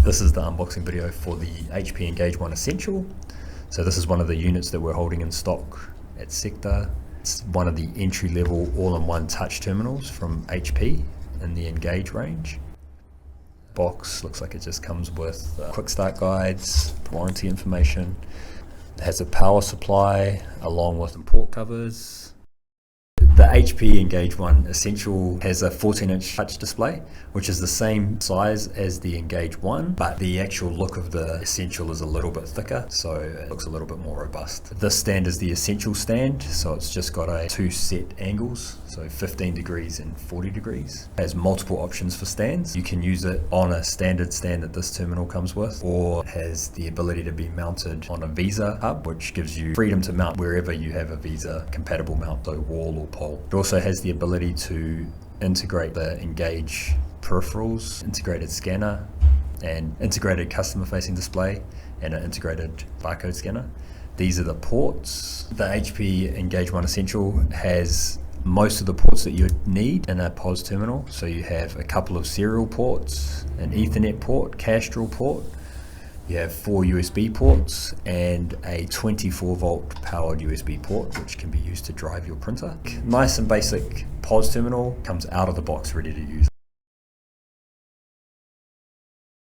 This is the unboxing video for the HP Engage 1 Essential. So this is one of the units that we're holding in stock at Sektor. It's one of the entry-level all-in-one touch terminals from HP in the Engage range. Box looks like it just comes with quick start guides, warranty information. It has a power supply along with some port covers. The HP Engage 1 Essential has a 14-inch touch display, which is the same size as the Engage 1, but the actual look of the Essential is a little bit thicker, so it looks a little bit more robust. This stand is the Essential stand, so it's just got two set angles, so 15 degrees and 40 degrees. It has multiple options for stands. You can use it on a standard stand that this terminal comes with, or it has the ability to be mounted on a Visa hub, which gives you freedom to mount wherever you have a Visa compatible mount, so wall or pole. It also has the ability to integrate the Engage peripherals, integrated scanner, and integrated customer facing display, and an integrated barcode scanner. These are the ports. The HP Engage 1 Essential has most of the ports that you need in a POS terminal. So you have a couple of serial ports, an Ethernet port, Castrol port. You have 4 USB ports and a 24 volt powered USB port, which can be used to drive your printer. Nice and basic POS terminal, comes out of the box ready to use.